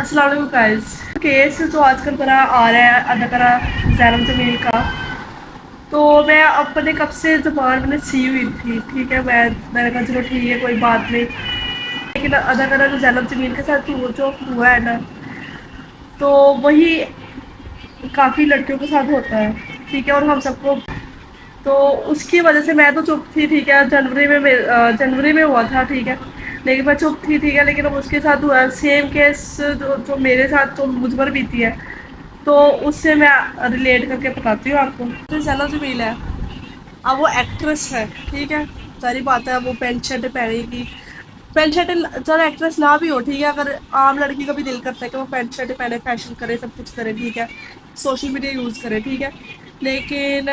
अस्सलाम वालेकुम guys. Case जो आजकल बड़ा आ रहा है अदाकारा ज़ैनब जमील का, तो मैं अपने कब से ज़बान मैंने सी हुई थी। ठीक है, मैंने कहा चलो ठीक है कोई बात नहीं, लेकिन अदाकारा जो ज़ैनब जमील के साथ जो हुआ है ना, तो वही काफ़ी लड़कियों के साथ होता है। ठीक है, और हम सबको, तो उसकी वजह से मैं तो चुप थी। ठीक है, जनवरी में हुआ था। ठीक है, लेकिन मैं चुप थी। ठीक है, लेकिन अब उसके साथ हुआ सेम केस जो मेरे साथ जो मुझ पर बीती है, तो उससे मैं रिलेट करके बताती हूँ आपको। तो ज़ैनब जमील है, अब वो एक्ट्रेस है। ठीक है, सारी बात है, वो पेंट शर्ट पहनेगी। पेंट शर्ट ज़्यादा एक्ट्रेस ना भी हो, ठीक है, अगर आम लड़की का भी दिल करता है कि वो पेंट शर्ट पहने, फैशन करे, सब कुछ करे, ठीक है, सोशल मीडिया यूज़ करे, ठीक है, लेकिन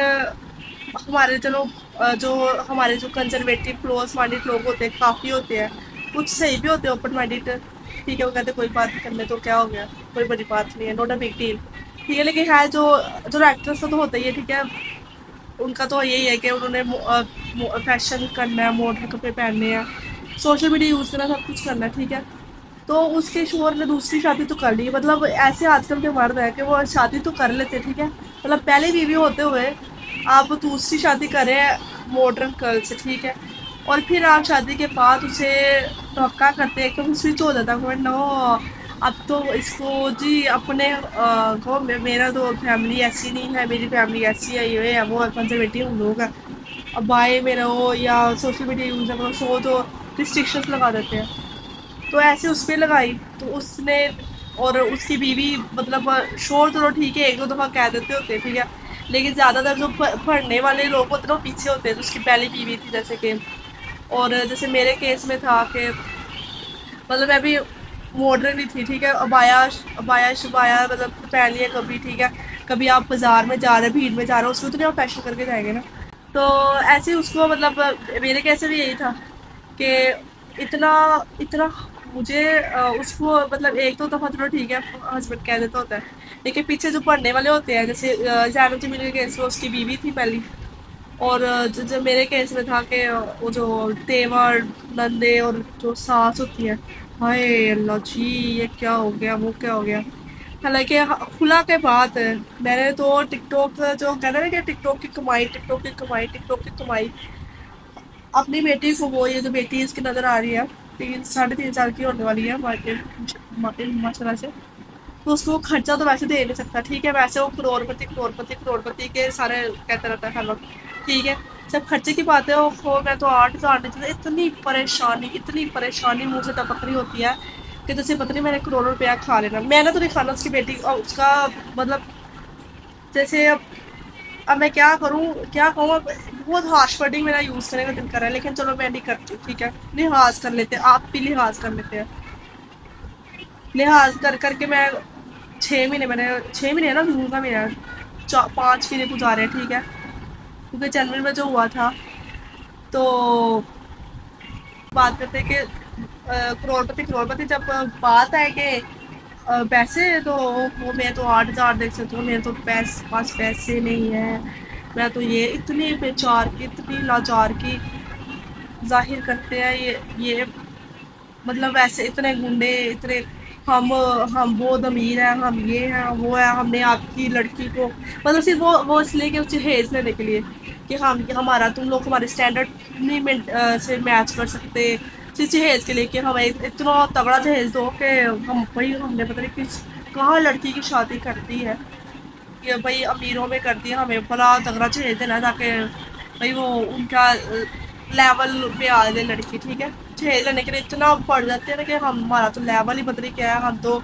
हमारे चलो जो हमारे जो कंजर्वेटिव क्लोज माइंडेड लोग होते हैं, काफ़ी होते हैं, कुछ सही भी होते हैं, ओपन माइंडेड। ठीक है, वो कहते हैं कोई बात करने तो क्या हो गया, कोई बड़ी बात नहीं है, नॉट अ बिग डील। ठीक है, लेकिन है जो जो एक्ट्रेस का तो होता ही है। ठीक है, उनका तो यही है कि उन्होंने फैशन करना है, मॉडल कपड़े पहनने हैं, सोशल मीडिया यूज़ करना, सब कुछ करना है। ठीक है, तो उसके शोहर ने दूसरी शादी तो कर ली। मतलब ऐसे आजकल के मर्द है कि वो शादी तो कर लेते, ठीक है, मतलब पहले बीवी होते हुए आप दूसरी शादी करें मॉडर्न गर्ल से, ठीक है, और फिर आप शादी के बाद उसे धक्का करते हैं, एकदम स्विच हो जाता है नो। अब तो इसको जी अपने को मेरा तो फैमिली ऐसी नहीं है, मेरी फैमिली ऐसी है, ये है वो है, कंजर्वेटिव हम लोग हैं, अब बाय में रहो या सोशल मीडिया यूज़ करो, सो तो रिस्ट्रिक्शंस लगा देते हैं। तो ऐसे उस पे लगाई, तो उसने और उसकी बीवी, मतलब शोर चलो ठीक है, एक दो दफ़ा कह देते होते हैं, ठीक है, लेकिन ज़्यादातर जो पढ़ने वाले लोग होते हैं ना, वो पीछे होते हैं। तो उसकी पहली बीवी थी जैसे कि, और जैसे मेरे केस में था कि मतलब मैं भी मॉडर्न ही थी। ठीक है, अबाया अबाया शबाया मतलब पहन लिया कभी, ठीक है, कभी आप बाजार में जा रहे हैं, भीड़ में जा रहे हो, उसमें तो नहीं आप फैशन करके जाएंगे ना। तो ऐसे ही उसको, मतलब मेरे कैसे भी यही था कि इतना इतना मुझे उसको, मतलब एक दो दफ़ा चलो ठीक है हस्बैंड कह देता होता है, लेकिन पीछे जो पढ़ने वाले होते हैं, जैसे ज़ैनब जमील के केस में उसकी बीवी थी पहली, और जो मेरे केस में था कि वो जो तेवर नंदे और जो सास होती है, हाय अल्लाह जी, ये क्या हो गया, वो क्या हो गया। हालांकि खुला के बात है, मैंने तो टिकटॉक जो कहते हैं ना कि टिकटॉक की कमाई, टिकटॉक की कमाई, टिकटॉक की कमाई, अपनी बेटी को, वो ये जो बेटी इसकी नज़र आ रही है, 3 साढ़े 3 साल की होने वाली है माशाल्लाह से, तो उसको खर्चा तो वैसे दे नहीं सकता। ठीक है, वैसे वो करोड़पति करोड़पति करोड़पति के सारे कहते रहता है हर वक्त। ठीक है, जब खर्चे की बात है, वो मैं तो 8 हज़ार नहीं चाहती, इतनी परेशानी मुंह से टपक रही होती है कि जैसे पता नहीं मैंने करोड़ों रुपया खा लेना। मैंने तो नहीं खाना, उसकी बेटी और उसका, मतलब जैसे अब मैं क्या करूँ, क्या कहूँ अब। बहुत हार्श वर्डिंग मेरा यूज़ करने का दिल कर रहा है, लेकिन चलो मैं नहीं करती। ठीक है, लिहाज कर लेते हैं, आप भी लिहाज कर लेते हैं। लिहाज कर करके मैं 6 महीने, मैंने 6 महीने ना जून का महीना, 5 महीने गुजारे, ठीक है, क्योंकि जनवरी में जो हुआ था, तो बात करते हैं कि करोड़पति करोड़पति, जब बात है कि पैसे, तो वो मैं तो 8 हज़ार देख सकती हूँ, मेरे तो पास पैसे नहीं है, मैं तो ये इतनी बेचार की, इतनी लाचार की जाहिर करते हैं ये मतलब ऐसे इतने गुंडे, इतने हम हम बहुत अमीर हैं, हम ये हैं, वो है, हमने आपकी लड़की को, मतलब सिर्फ वो इसलिए कि उसे हेज लेने के लिए कि हम हमारा, तुम लोग हमारे स्टैंडर्ड नहीं से मैच कर सकते, सिर्फ जहेज के लिए कि हमें इतना तगड़ा जहेज दो कि हम भाई, हमने पता नहीं किस कहाँ लड़की की शादी करती है, कि भाई अमीरों में करती है, हमें बड़ा तगड़ा जहेज देना ताकि भाई वो उनका लेवल पे आ जाए लड़की। ठीक है, जहेज लेने के लिए इतना पड़ जाते हैं ना कि हम, हमारा तो लेवल ही पता नहीं क्या है, हम तो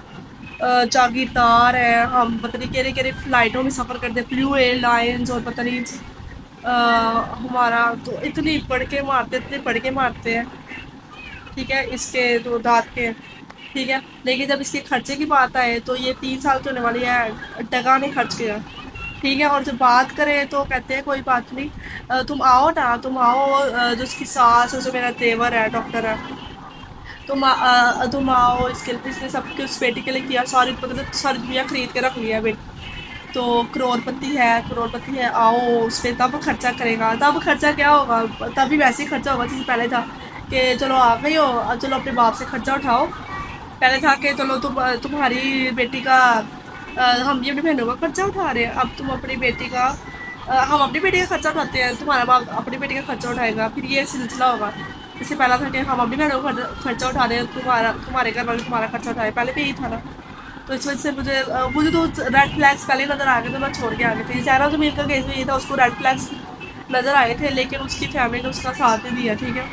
जागीरदार है, हम पता नहीं केरे केरे फ्लाइटों में सफ़र करते हैं, ब्लू एयरलाइंस, और पता नहीं हमारा तो इतनी पढ़ के मारते, इतने पढ़ के मारते हैं। ठीक है, इसके तो दाँत के, ठीक है, लेकिन जब इसके खर्चे की बात आए, तो ये 3 साल की होने वाली है, टका नहीं खर्च किया। ठीक है, और जब बात करें तो कहते हैं कोई बात नहीं, तुम आओ ना, तुम आओ, जो उसकी सास है, जो मेरा तेवर है, डॉक्टर है, तुम आओ, इसने सब कुछ बेटी के लिए किया, सारी मतलब सारी दुनिया खरीद के रख लिया बेटी, तो करोड़पति है, आओ उस पर तब खर्चा करेगा, तब खर्चा क्या होगा, तभी वैसे ही खर्चा होगा जैसे पहले था कि चलो आ गई हो, अब चलो अपने बाप से खर्चा उठाओ, पहले था कि चलो तुम्हारी बेटी का हम भी अपनी बहनों का खर्चा उठा रहे हैं, अब तुम अपनी बेटी का हम अपनी बेटी का खर्चा उठाते हैं, तुम्हारा बाप अपनी बेटी का खर्चा उठाएगा, फिर ये सिलसिला होगा। इससे पहला था कि हम अपनी बहनों का खर्चा उठा रहे हैं, तुम्हारे घर वाले तुम्हारा खर्चा उठाए, पहले भी यही था ना। तो इस वजह से मुझे तो रेड फ्लैग्स पहले नज़र आ गए, तो मैं छोड़ के आ गई थी। ज़हरा जमील का केस में ये था, उसको रेड फ्लैग्स नज़र आए थे, लेकिन उसकी फैमिली ने उसका साथ नहीं दिया, ठीक है।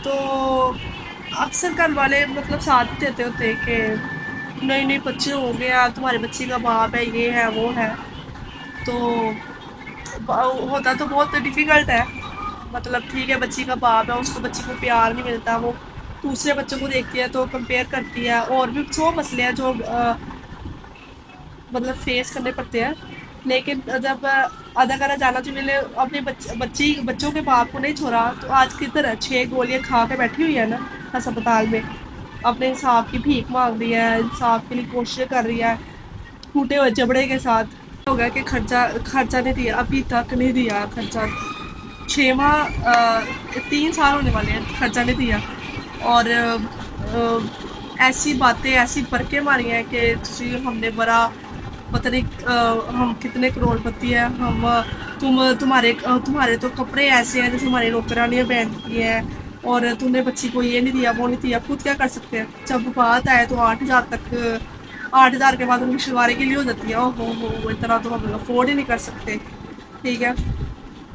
तो अक्सर घर वाले मतलब साथ देते होते कि नए नए बच्चे हो गए, तुम्हारे बच्चे का बाप है, ये है वो है। तो होता तो बहुत डिफ़िकल्ट है, मतलब ठीक है बच्ची का बाप है, उसको बच्ची को प्यार नहीं मिलता, वो दूसरे बच्चों को देखती है तो कंपेयर करती है, और भी 100 मसले हैं जो मतलब फेस करने पड़ते हैं। लेकिन जब अदाकारा जाना चाहिए मिले अपने बच्चों के बाप को नहीं छोड़ा, तो आज किधर है, 6 गोलियां खा के बैठी हुई है ना अस्पताल में, अपने इंसाफ की भीख मांग रही है, इंसाफ के लिए कोशिश कर रही है टूटे हुए जबड़े के साथ। हो गया कि खर्चा नहीं दिया, अभी तक नहीं दिया खर्चा, 3 साल होने वाले हैं खर्चा नहीं दिया। और ऐसी बातें ऐसी बरकें मारी हैं कि जी हमने बड़ा पता नहीं हम कितने करोड़पति हैं हम, तुम्हारे तो कपड़े ऐसे हैं जैसे हमारी नौकरानियाँ पहनती हैं, और तुमने बच्ची को ये नहीं दिया वो नहीं दिया, खुद क्या कर सकते हैं। जब बात आए तो 8,000 तक, 8,000 के बाद उनकी शलवारी के लिए हो जाती है, ओहो हो इतना तो हम अफोर्ड ही नहीं कर सकते, ठीक है।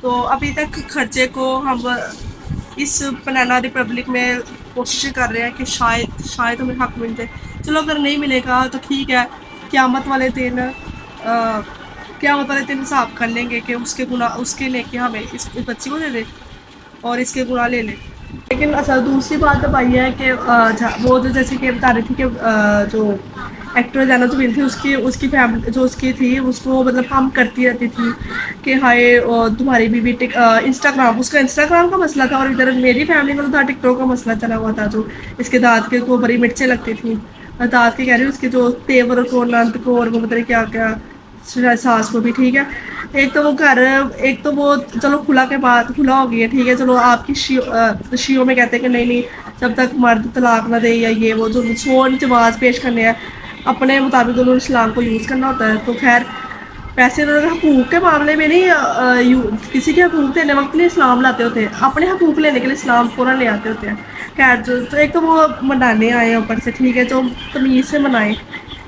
तो अभी तक खर्चे को हम इस बनाना रिपब्लिक में कोशिश कर रहे हैं कि शायद हमें हक मिल जाए। चलो अगर नहीं मिलेगा तो ठीक है, क़यामत वाले दिन क़यामत वाले दिन हिसाब कर लेंगे कि उसके गुनाह उसके लेके हमें इस बच्ची को दे दे और इसके गुनाह ले ले। लेकिन असल दूसरी बात अब आई है कि वो जो जैसे कि बता रही थी कि जो एक्टर जाना जो थी उसकी फैमिली जो उसकी थी उसको मतलब हम करती रहती थी कि हाय तुम्हारी बीवी इंस्टाग्राम, उसका इंस्टाग्राम का मसला था, और इधर मेरी फैमिली में तो था टिकटॉक का मसला चला हुआ था, जो इसके दांत के को बड़ी मिर्चें लगती थी, दांत के कह रही हूँ उसके जो तेवर को नंद को और वो मतलब क्या क्या सास को भी, ठीक है। एक तो वो चलो खुला के बाद खुला हो गया, ठीक है, चलो आपकी शियों में कहते हैं कि नहीं नहीं जब तक मर्द तलाक ना दे या ये वो जो सोन जवाज पेश करने हैं अपने मुताबिक उन्होंने इस्लाम को यूज़ करना होता है। तो खैर वैसे उन्होंने हकूक़ के मामले में नहीं किसी के हकूक़ देने वक्त नहीं इस्लाम लाते होते, अपने हकूक़ लेने के लिए इस्लाम फ़ौरन ले आते होते हैं। खैर तो एक तो वो मनाने आए ऊपर से, ठीक है, जो तमीज़ से मनाए,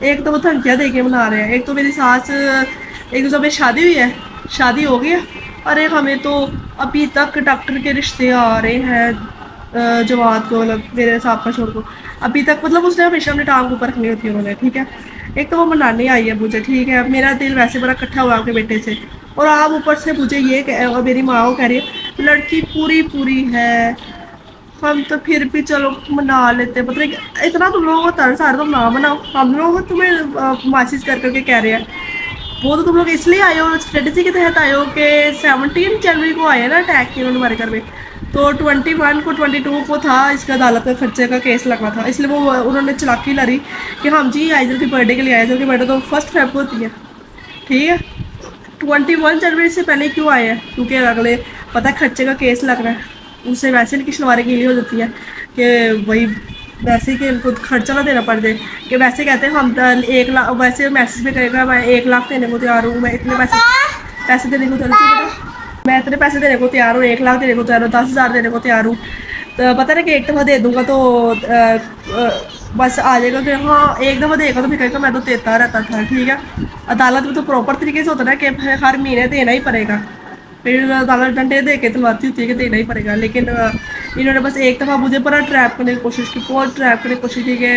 एक तो वो धमकियाँ दे के मना रहे हैं। एक तो मेरी सास, एक तो जब मेरी शादी हुई है, शादी हो गई है, अरे हमें तो अभी तक डॉक्टर के रिश्ते आ रहे हैं जवाद को, मतलब मेरे साहब का छोड़ को, अभी तक मतलब उसने हमेशा अपनी टांग ऊपर रखनी होती है उन्होंने, ठीक है। एक तो वो मनाने आई है मुझे, ठीक है, मेरा दिल वैसे बड़ा इकट्ठा हुआ आपके बेटे से, और आप ऊपर से मुझे और मेरी माँ को कह रही है लड़की पूरी पूरी है, हम तो फिर भी चलो मना लेते, मतलब इतना तुम लोगों को तरस आ रहा तुम ना मनाओ, हम लोग तुम्हें मैसेज कर करके कह रहे हैं। वो तो तुम लोग इसलिए आए हो, स्ट्रेटजी के तहत आए हो कि 17 जनवरी को आए ना अटैक किया उन्होंने हमारे घर में, तो 21 को 22 को था इसका अदालत में खर्चे का केस लगा था, इसलिए वो उन्होंने चलाकी लड़ी कि हम जी आइजल के बर्थडे के लिए, आइजल की बर्थडे तो 1 फ़रवरी को होती है, ठीक है। 21 जनवरी से पहले क्यों आए हैं, क्योंकि अगले पता है खर्चे का केस लग रहा है, उससे वैसे इनकी शलवारी गीली हो जाती है कि वही वैसे ही कि इनको खर्चा ना देना पड़ जाए, कि वैसे कहते हैं हम 1 लाख, वैसे मैसेज में कहेगा मैं 1 लाख देने को तैयार हूँ, मैं इतने पैसे देने को तैयार हूँ, मैं इतने पैसे देने को तैयार हूँ, 1 लाख देने को तैयार हूँ, 10,000 देने को तैयार हूँ। तो पता ना कि एक दफ़ा दे दूँगा तो बस आ जाएगा कि हाँ एक दफ़ा देगा तो फिर कहेगा मैं तो देता रहता था, ठीक है। अदालत में तो प्रॉपर तरीके से होता है ना कि हर महीने देना ही पड़ेगा, फिर अदालत डंडे दे के तलवाती होती है कि देना ही पड़ेगा। लेकिन इन्होंने बस एक दफ़ा मुझे पूरा ट्रैप करने की कोशिश की, बहुत ट्रैप करने की कोशिश की कि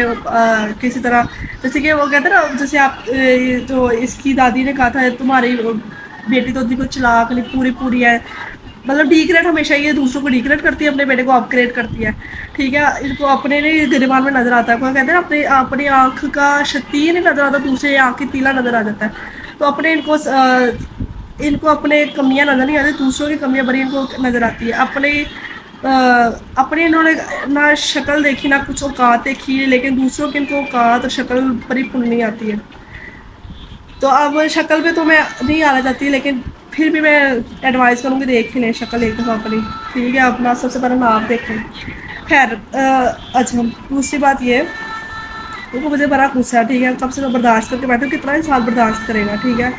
किसी तरह, जैसे कि वो कहते हैं ना, जैसे आप जो इसकी दादी ने कहा था तुम्हारी बेटी तो देखो चलाक नहीं पूरी पूरी है, मतलब डिग्रेड हमेशा ये दूसरों को डिग्रेड करती है, अपने बेटे को अपग्रेड करती है, ठीक है। इनको अपने नहीं गिरबान में नज़र आता है, कहते हैं अपने अपनी आँख का शतीन नहीं नज़र आता, दूसरे आँख की तीला नज़र आ जाता है। तो अपने इनको अपने कमियां नज़र नहीं आती, दूसरों की कमियां बड़ी इनको नज़र आती है। अपने इन्होंने ना शक्ल देखी ना कुछ औकात देखी, लेकिन दूसरों की इनको औकात और शक्ल बड़ी नहीं आती है। तो अब शक्ल पे तो मैं नहीं आना चाहती, लेकिन फिर भी मैं एडवाइस करूँगी देख लें शक्ल एक दफ़ा अपनी, ठीक है, अपना सबसे पहले नाप देखें। खैर अच्छा दूसरी बात ये वो मुझे बड़ा गुस्सा है, ठीक है, कब से मैं बर्दाश्त करके बैठे हूँ, कितना इंसान बर्दाश्त करेगा, ठीक है,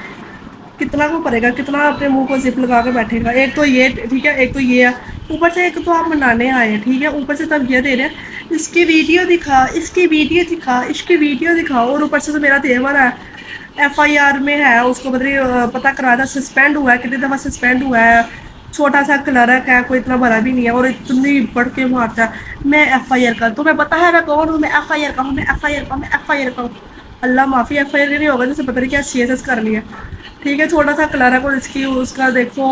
कितना को करेगा, कितना अपने मुंह को जिप लगा के बैठेगा। एक तो ये, ठीक है, एक तो ये है, ऊपर से एक तो आप मनाने आए हैं, ठीक है, ऊपर से तब ये दे रहे हैं इसकी वीडियो दिखा, इसकी वीडियो दिखा, इसकी वीडियो दिखाओ, और ऊपर से तो मेरा देवर है, एफआईआर में है, उसको मतलब पता कराया था, सस्पेंड हुआ है, कितनी दफ़ा सस्पेंड हुआ है, छोटा सा क्लर्क है, कोई इतना बड़ा भी नहीं है, और इतनी बढ़ के मारता है मैं एफआईआर का, तुम्हें पता है मैं कौन हूँ, मैं एफआईआर का हूँ, मैं एफआईआर का हूँ, मैं एफआईआर का हूँ। अल्लाह माफ़ी, एफआईआर नहीं होगा जैसे पता नहीं क्या सीएसएस कर लिया, ठीक है, छोटा सा क्लर्क, और इसकी उसका देखो,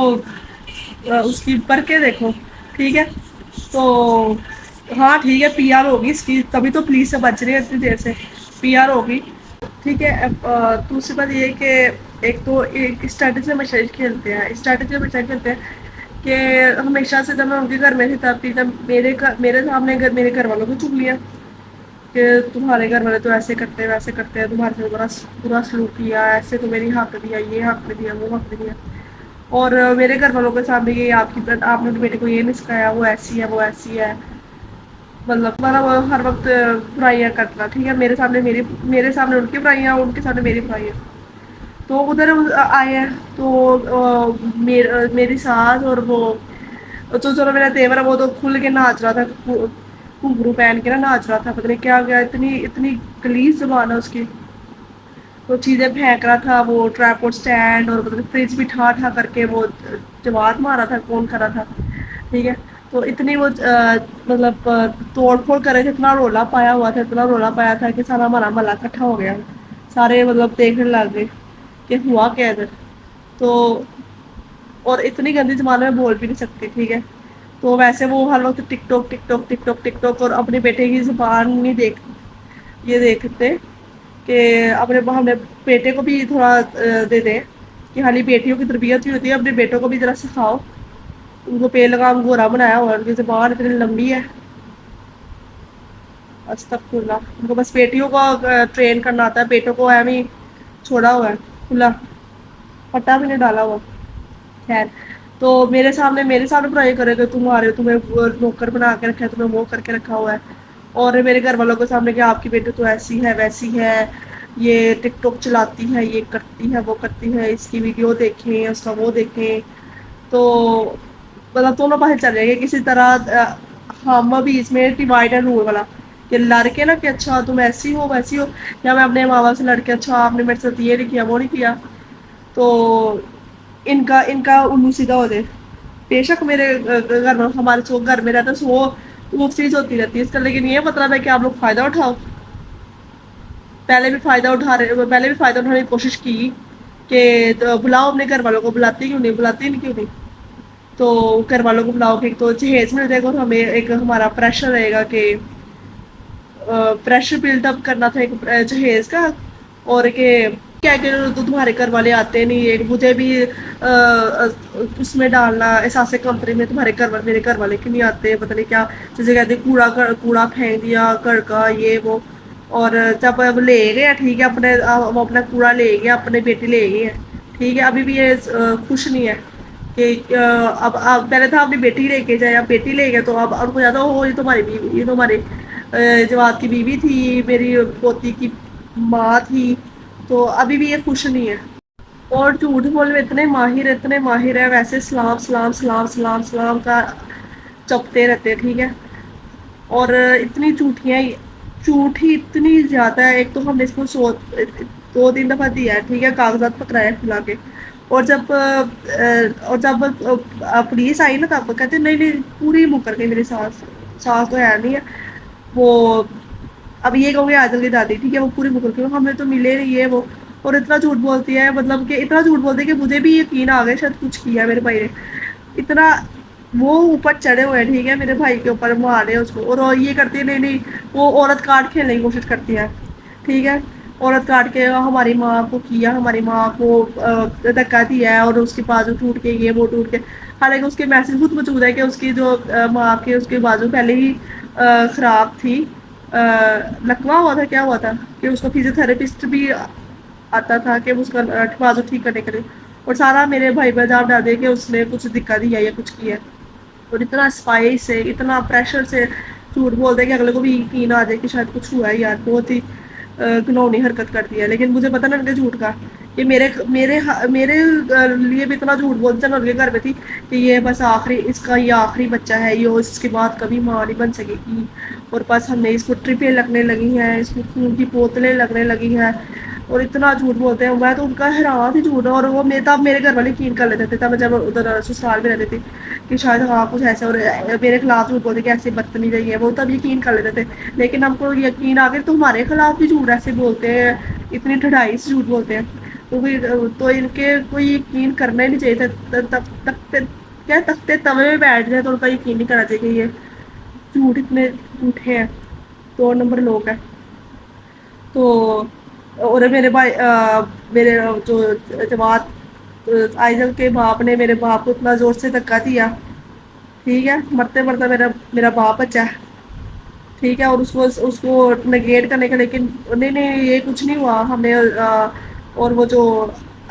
उसकी पर के देखो, ठीक है, तो हाँ ठीक है, पीआर होगी इसकी, तभी तो पुलिस से बच रही है इतनी देर से, पीआर होगी, ठीक है। दूसरी बात ये है कि एक तो एक स्ट्रैटेजी में मैच खेलते हैं, स्ट्रैटेजी में मैच खेलते हैं कि हमेशा से जब मैं उनके घर में थी तब भी, जब मेरे सामने मेरे घर वालों को चुग लिया कि तुम्हारे घर वाले तो ऐसे करते हैं, वैसे करते हैं, तुम्हारे से बड़ा बुरा सलूक किया, ऐसे तो मेरी हक दिया, ये हक दिया, वो हक दिया, और मेरे घर वालों के सामने ये आपकी आपने तो बेटे को ये नहीं सिखाया, वो ऐसी है, वो ऐसी है, मतलब हमारा वो हर वक्त बुराइयाँ करना, ठीक है, मेरे सामने उनकी बुराइयाँ, उनके सामने मेरी बुराइयाँ। तो उधर आए हैं, तो मेरी सास और वो, तो चलो मेरा तेवर है, वो तो खुल के नाच रहा था, घुंघरू पहन के ना नाच रहा था, पता नहीं क्या गया, इतनी इतनी गलीज जुबान है उसकी, तो चीज़ें फेंक रहा था, वो ट्राईपॉड स्टैंड और मतलब फ्रिज भी ठा ठा करके वो जवाब मारा था, कौन कर रहा था, ठीक है, तो इतनी वो मतलब तोड़ फोड़ कर रहे थे, इतना रोला पाया हुआ था, इतना रोला पाया था कि सारा हमारा महला इकट्ठा हो गया, सारे मतलब देखने लग गए कि हुआ क्या इधर, तो और इतनी गंदी ज़बान में बोल भी नहीं सकती, ठीक है, तो वैसे वो हर वक्त टिकटॉक टिकटॉक टिकटॉक टिकटॉक, और अपने बेटे की ज़ुबान नहीं देख, ये देखते कि अपने हमने बेटे को भी थोड़ा दे दें कि खाली बेटियों की तरबियत भी होती है, अपने बेटों को भी ज़रा सिखाओ, उनको पेड़ लगा अंगूरा बनाया हुआ है, उनकी ज़बान इतनी लंबी है, अस्तगफुरुल्लाह, उनको बस बेटियों को ट्रेन करना आता है, बेटों को एम ही छोड़ा हुआ है खुला, पट्टा भी नहीं डाला हुआ। खैर, तो मेरे सामने बुराई करेगा, तुम्हारे तुम्हें नौकर बना के रखा है, तुम्हें वो करके रखा हुआ है, और मेरे घर वालों के सामने कि आपकी बेटी तो ऐसी है, वैसी है, ये टिकटॉक चलाती है, ये करती है, वो करती है, इसकी वीडियो देखें, उसका वो देखें, तो मतलब दोनों पासे चल जाएंगे किसी तरह, हम भी इसमें डिवाइड एंड रूल वाला, कि लड़के ना कि अच्छा तुम ऐसी हो वैसी हो, या मैं अपने माँ बाप से लड़के अच्छा आपने मेरे साथ ये नहीं किया, वो नहीं किया, तो इनका इनका उल्लू सीधा हो जाए। बेशक मेरे घर में, हमारे सो घर में रहता सो वो चीज़ होती रहती है इसका, लेकिन ये मतलब है कि आप लोग फ़ायदा उठाओ, पहले भी फ़ायदा उठाने की कोशिश की कि तो बुलाओ अपने घर वालों को, बुलाती क्यों नहीं, बुलाती नहीं क्यों नहीं, तो घर वालों को बुलाओ कि एक तो जहेज मिल जाएगा, और हमें एक हमारा प्रेशर रहेगा कि प्रेशर बिल्डअप करना था एक जहेज का, और कि क्या कि तो तुम्हारे घर वाले आते नहीं, एक मुझे भी उसमें डालना एहसास कंपनी में, तुम्हारे घर वाले मेरे घर वाले क्यों नहीं आते, पता नहीं क्या, जैसे कहते कूड़ा फेंक दिया घर का, ये वो, और जब अब ले गए ठीक है, अपने वो अपना कूड़ा ले गया, अपने बेटे ले गए हैं, ठीक है, अभी भी ये खुश नहीं है कि अब पहले था अपनी बेटी लेके जाए, अब बेटी ले गए, तो अब उनको ज़्यादा हो, ये तो हमारी बीवी, ये तो हमारी जवाब की बीवी थी, मेरी पोती की माँ थी, तो अभी भी ये खुश नहीं है, और झूठ बोलने में इतने माहिर है, वैसे सलाम सलाम सलाम सलाम सलाम का जपते रहते हैं, ठीक है, और इतनी झूठियाँ, झूठ ही इतनी ज़्यादा है, एक तो हमने इसको 2-3 दफ़ा दिया है, ठीक है, कागजात पकड़ाए खुला के, और जब पुलिस आई ना तब कहते नहीं नहीं पूरी मुकर गई मेरी सास, सास तो है नहीं है वो, अब ये कहोगे आजकल की दादी, ठीक है, वो पूरी मुकर गई, हमें तो मिले नहीं है वो, और इतना झूठ बोलती है, मतलब कि इतना झूठ बोलती है कि मुझे भी यकीन आ गया शायद कुछ किया मेरे भाई ने, इतना वो ऊपर चढ़े हुए हैं, ठीक है, मेरे भाई के ऊपर मारे उसको, और ये करती है नहीं नहीं, वो औरत कार्ड खेलने की कोशिश करती है, ठीक है, औरत काट के हमारी माँ को किया, हमारी माँ को धक्का दिया है, और उसके बाजू टूट के, ये वो टूट के, हालांकि उसके मैसेज खुद मौजूद है कि उसकी जो माँ के उसके बाजू पहले ही ख़राब थी, लकवा हुआ था, क्या हुआ था कि उसको फिजियोथेरेपिस्ट भी आता था कि उसका बाजू ठीक करने के लिए, और सारा मेरे भाई पर इल्ज़ाम डाल दिया कि उसने कुछ दिक्कत दिया या कुछ किया, और इतना स्पाइस से, इतना प्रेशर से झूठ बोलते हैं कि अगले को भी यकीन आ जाए कि शायद कुछ हुआ है यार, बहुत ही घिनौनी हरकत कर दी है। लेकिन मुझे पता ना उनके झूठ का, ये मेरे लिए भी इतना झूठ बोलते थे, मैं उनके घर में थी कि ये बस आखिरी, इसका ये आखिरी बच्चा है, ये इसके बाद कभी माँ नहीं बन सकेगी। और बस हमने इसको ट्रिपें लगने लगी हैं, इसको खून की बोतलें लगने लगी हैं, और इतना झूठ बोलते हैं। मैं तो उनका हैरान थी झूठ। और वो मेरे तब मेरे घर वाले यकीन कर लेते थे, तब मैं जब उधर ससुराल में रहती थी, कि शायद हाँ कुछ ऐसा, और मेरे खिलाफ झूठ बोलते कि ऐसे बदतमीज है ये वो, तब यकीन कर लेते थे। लेकिन हमको यकीन आ गया तो हमारे खिलाफ भी झूठ ऐसे बोलते हैं, इतनी ढिठाई से झूठ बोलते हैं। तो फिर तो इनके कोई यकीन करना ही नहीं चाहिए था। तब तक क्या तख्ते तवे में बैठ जाए तो उनका यकीन नहीं करना चाहिए कि ये झूठ इतने झूठे हैं, 2 नंबर लोग हैं। तो और मेरे भाई मेरे जो जमात आइजल के बाप ने मेरे बाप को इतना जोर से धक्का दिया, ठीक है, मरते मरते मेरा मेरा बाप बचा है, ठीक है। और उसको उसको नेगेट करने का, लेकिन नहीं नहीं ये कुछ नहीं हुआ हमने और वो जो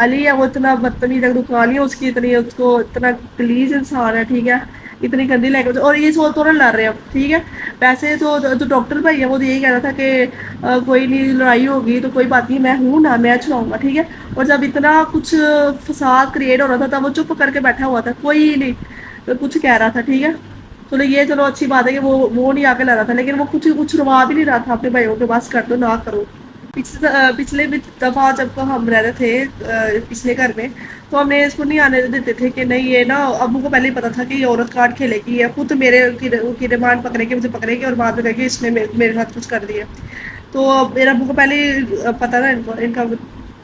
अली है वो इतना बदतमीज है, दुकान है उसकी इतनी, उसको इतना गलीज इंसान है, ठीक है, इतनी गंदी लैंग्वेज। और ये सोच तो लड़ रहे हैं, ठीक है। वैसे तो जो डॉक्टर भाई है वो तो यही कह रहा था कि कोई नहीं, लड़ाई होगी तो कोई बात नहीं, मैं हूँ ना, मैं छुड़ाऊंगा, ठीक है। और जब इतना कुछ फसाद क्रिएट हो रहा था तब वो चुप करके बैठा हुआ था, कोई नहीं कुछ कह रहा था, ठीक है। चलो ये चलो अच्छी बात है कि वो नहीं आके लड़ रहा था, लेकिन वो कुछ रुवा भी नहीं रहा था अपने भाइयों के, पास कर दो ना करो। पिछले भी दफ़ा जब हम रह रहे थे पिछले घर में, तो हमने इसको नहीं आने देते थे कि नहीं, ये ना अबू को पहले ही पता था कि ये औरत कार्ड खेलेगी, ये खुद मेरे की डिमांड पकड़ेगी, मुझे पकड़ेगी और बाद में कहेगी इसने मेरे साथ कुछ कर दिया। तो मेरे अबू को पहले ही पता था, इनको इनका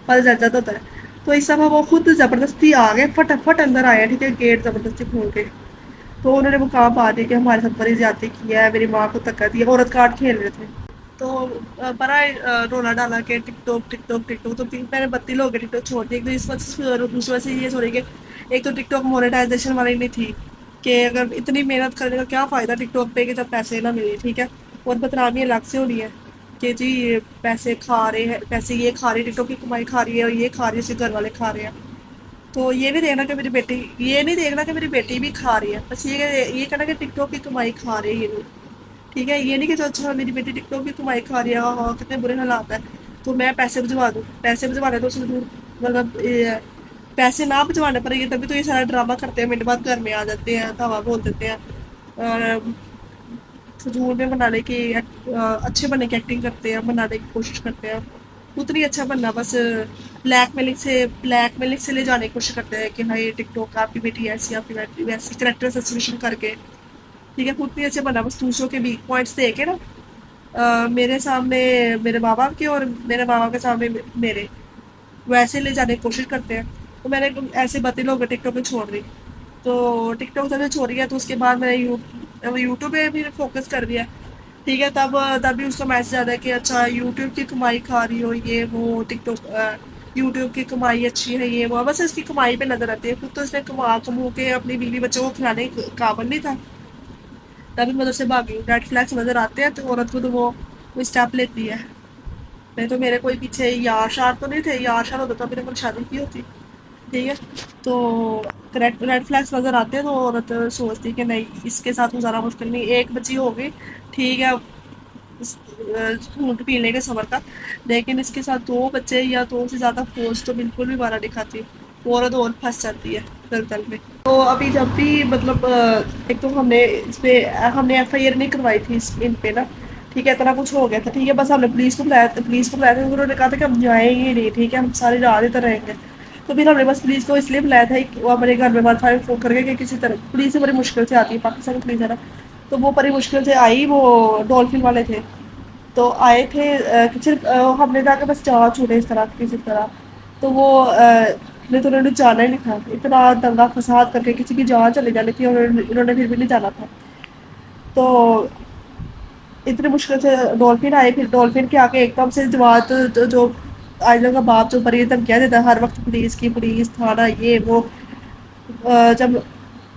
पल जज जाता होता है। तो इस दफ़ा वो खुद ज़बरदस्ती आ गए, फटाफट अंदर आए, ठीक है, गेट ज़बरदस्ती खोल के। तो उन्होंने वो कहा बात है कि हमारे साथ बड़ी ज्यादती की है, मेरी माँ को धक्का दिया, औरत कार्ड खेल रहे थे। तो बड़ा रोना डाला के टिकटॉक टिकटॉक टिकटॉक, तो मैंने 32 लोग टिकटॉक छोड़ दी। एक तो इस वजह दूसरी वजह से ये छोड़ी कि एक तो टिकटॉक मोनेटाइजेशन वाली नहीं थी, कि अगर इतनी मेहनत करने का क्या फ़ायदा टिकटॉक पे कि जब पैसे ना मिले, ठीक है। और बदनामी अलग से हो रही है कि जी ये पैसे खा रहे हैं, पैसे ये खा रही है, टिकटॉक की कमाई खा रही है, और ये खा रही है, इसके घर वाले खा रहे हैं। तो ये नहीं देखना कि मेरी बेटी, ये नहीं देखना कि मेरी बेटी भी खा रही है, बस ये कहना कि टिकटॉक की कमाई खा रही है ये लोग, ठीक है। ये नहीं कि जो अच्छा मेरी बेटी टिकटॉक की कमाई खा रही है, हाँ हाँ कितने बुरे हालात है, तो मैं पैसे भिजवा दूँ, पैसे भिजवाने तो उससे दूर, मतलब पैसे ना भिजवाने पर ये तभी तो ये सारा ड्रामा करते हैं, मिनट बाद घर में आ जाते हैं, धावा बोल देते हैं, और फजूल में बनाने की अच्छे बनने की एक्टिंग करते हैं, बनाने की कोशिश करते हैं, उतनी अच्छा बनना, बस ब्लैकमेलिंग से ले जाने की कोशिश करते हैं कि हाँ ये टिकटॉक आपकी बेटी ऐसी, आपकी बेटी वैसी, करेक्टर असेसिनेशन करके, ठीक है, उतनी अच्छे बनना, बस दूसरों के वीक पॉइंट्स दे के ना, मेरे सामने मेरे माँ बाप के और मेरे माँ बाप के सामने मेरे, वैसे ले जाने की कोशिश करते हैं। तो मैंने ऐसे बते लोग टिकटॉक पे छोड़ दी। तो टिकटॉक जब से छोड़ी है तो उसके बाद मैंने यूट्यूब पे भी फोकस कर दिया, ठीक है। तब तब भी उसका मैसेज आता है कि अच्छा यूट्यूब की कमाई खा रही हो, ये वो, टिकटॉक यूट्यूब की कमाई अच्छी है, ये वो, बस इसकी कमाई पे नजर आती है, खुद तो इसने कमू के अपनी बीवी बच्चों को खिलाने के काबिल नहीं था, तभी मैं उधर से भागी। रेड फ्लैग्स नजर आते हैं तो औरत को तो वो स्टेप लेती है। नहीं तो मेरे कोई पीछे यार शार तो नहीं थे, यार शार होता तो मेरे को शादी की होती, ठीक है। तो रेड रेड फ्लैग्स नज़र आते हैं तो औरत सोचती कि नहीं इसके साथ गुजारा मुश्किल नहीं, एक बच्ची हो गई, ठीक है, घूंट पी लेंगे सबर का, लेकिन इसके साथ 2 बच्चे या 2 से ज़्यादा फोर्स तो बिल्कुल भी मारा नहीं खाती, वो औरत और फंस जाती है दलदल में। तो अभी जब भी मतलब एक तो हमने इस पे हमने एफआईआर नहीं करवाई थी इन पे ना, ठीक है, इतना कुछ हो गया था, ठीक है। बस हमने पुलिस को बुलाया था, उन्होंने कहा था कि हम जाएंगे नहीं, ठीक है, हम सारी रात इधर रहेंगे। तो फिर हमने बस पुलिस को इसलिए बुलाया था कि वो हमारे घर में वाईफाई फोन करके कि किसी तरह, पुलिस से बड़ी मुश्किल से आती है, पाकिस्तान की पुलिस है ना, तो वो बड़ी मुश्किल से आई, वो डॉल्फिन वाले थे। तो आए थे कि सिर्फ हमने जाके बस जाँच छूटे इस तरह किसी तरह। तो वो नहीं तो उन्होंने जाना ही नहीं था, इतना दंगा फसाद करके किसी की जान चली जानी थी, और इन्होंने फिर भी नहीं जाना था। तो इतनी मुश्किल से डॉल्फिन आए, फिर डॉल्फिन के आके एकदम से जमात जो आयजा का बाप जो बड़ी धमकियाँ देता है हर वक्त, पुलिस की, पुलिस थाना ये वो, जब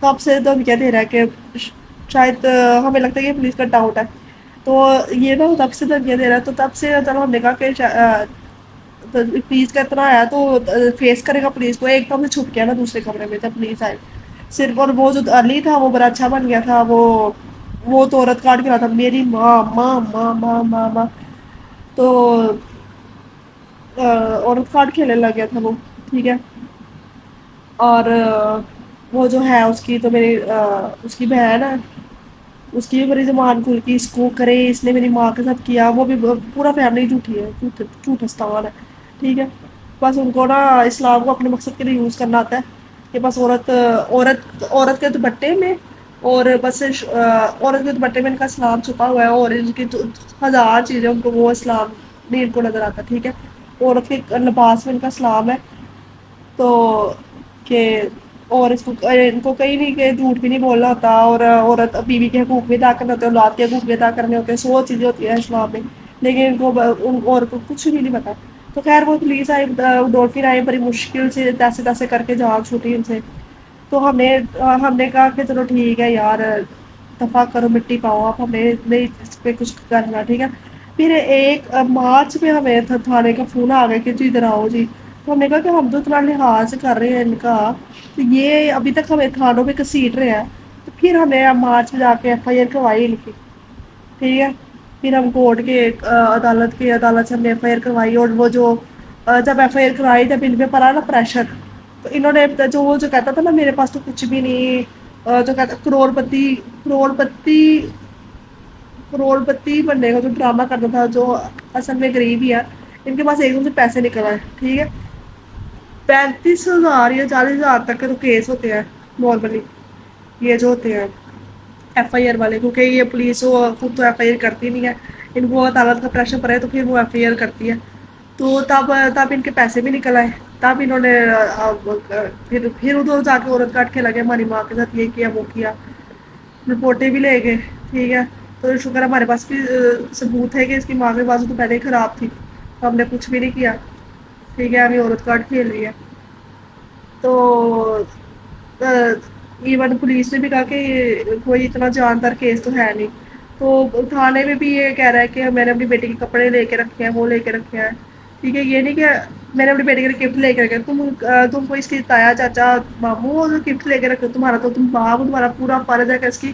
तब से धमकियाँ दे रहा है कि शायद हमें लगता है कि पुलिस का डाउट है, तो ये ना तब से धमकियाँ दे रहा है। तो तब से जब हमने कहा कि तो पुलिस का इतना आया तो फेस करेगा पुलिस को, एकदम से छुप गया ना दूसरे कमरे में जब पुलिस आए सिर्फ। और वो जो अली था वो बड़ा अच्छा बन गया था, वो तो औरत काट के रहा था, मेरी माँ माँ माँ माँ माँ माँ। तो عورت کارڈ کھیلنے لگ گیا تھا وہ، ٹھیک ہے، اور وہ جو ہے اس کی تو میری اس کی بہن ہے، اس کی بھی بڑی زبان کھل کی، اس کو کرے اس نے میری ماں کے ساتھ کیا، وہ بھی پورا فیملی جھوٹی ہے، جھوٹستان ہے، ٹھیک ہے، بس ان کو نا اسلام کو اپنے مقصد کے لیے یوز کرنا آتا ہے کہ بس عورت کے دوپٹے میں اور بس عورت کے دوپٹے میں ان کا اسلام چھپا ہوا ہے، اور ان کی ہزار چیزیں ان کو وہ اسلام نہیں ان کو نظر آتا، ٹھیک ہے، عورت کے لباس میں ان کا اسلام ہے، تو کہ اور اس کو ان کو کہیں نہیں کہ جھوٹ بھی نہیں بولنا ہوتا، اور عورت بیوی کے حقوق بھی ادا کرنے ہوتے ہیں، اولاد کے حقوق بھی ادا کرنے ہوتے ہیں، سو چیزیں ہوتی ہیں اسلام میں، لیکن ان کو اور کو کچھ بھی نہیں پتا، تو خیر وہ پولیس آئی، ڈولفن آئی، بڑی مشکل سے تیسے تیسے کر کے جان چھوٹی ان سے، تو ہم نے کہا کہ چلو ٹھیک ہے یار دفاع کرو مٹی پاؤ، آپ ہمیں نہیں اس پہ کچھ کرنا، ٹھیک ہے، پھر ایک مارچ میں ہمیں تھانے کا فون آ گیا کہ جی ادھر آؤ جی، تو ہم نے کہا کہ ہم تو اتنا لحاظ کر رہے ہیں ان کا، تو یہ ابھی تک ہمیں تھانوں پہ گھسیٹ رہے ہیں، تو پھر ہمیں مارچ میں جا کے ایف آئی آر کروائی ان کی، ٹھیک ہے، پھر ہم کورٹ کے عدالت سے ہم نے ایف آئی آر کروائی، اور وہ جو جب ایف آئی آر کروائی جب ان پہ پڑا نا پریشر، تو انہوں نے جو کہتا تھا نا میرے پاس تو کچھ بھی نہیں، جو کہتا کروڑ پتی بننے کا جو ڈرامہ کرتا تھا، جو اصل میں غریب ہی ہے، ان کے پاس ایک دم سے پیسے نکل آئے، ٹھیک ہے، 35,000 یا 40,000 تک کے تو کیس ہوتے ہیں نارملی، یہ جو ہوتے ہیں ایف آئی آر والے، کیونکہ یہ پولیس خود تو ایف آئی آر کرتی نہیں ہے، ان کو عدالت کا پریشر پڑے تو پھر وہ ایف آئی آر کرتی ہے، تو تب ان کے پیسے بھی نکل آئے، تب انہوں نے پھر ادھر جا کے عورت کاٹ کے لگے ہماری ماں کے ساتھ یہ کیا وہ کیا، رپورٹیں بھی لے گئے، ٹھیک ہے، تو شکر ہے ہمارے پاس بھی ثبوت ہے کہ اس کی ماں کے بازو تو پہلے ہی خراب تھی، تو ہم نے کچھ بھی نہیں کیا، ٹھیک ہے، ابھی عورت کارڈ کھیل رہی ہے، تو ایون پولیس نے بھی کہا کہ کوئی اتنا جاندار کیس تو ہے نہیں، تو تھانے میں بھی یہ کہہ رہا ہے کہ میں نے اپنی بیٹی کے کپڑے لے کے رکھے ہیں، وہ لے کے رکھے ہیں، ٹھیک ہے، یہ نہیں کہ میں نے اپنی بیٹی کے لیے گفٹ لے کے رکھے، تم کو اس کی تایا چاچا ماموں گفٹ لے کے رکھے، تمہارا تو تم باپ ہو، تمہارا پورا فرض ہے کہ اس کی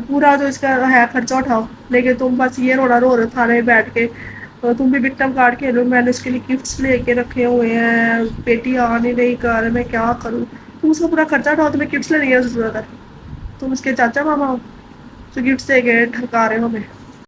پورا جو اس کا ہے خرچہ اٹھاؤ، لیکن تم بس یہ رونا رو رہے ہو تھانے میں بیٹھ کے، تو تم بھی وکٹم کارڈ کھیلو، میں نے اس کے لیے گفٹس لے کے رکھے ہوئے ہیں، بیٹی آ نہیں رہی گھر میں کیا کروں، تم اس کا پورا خرچہ اٹھاؤ، تمہیں گفٹس لینے کی ضرورت ہے، تم اس کے چاچا ماما ہو جو گفٹس دے کے ٹھرکا رہے ہو ہمیں،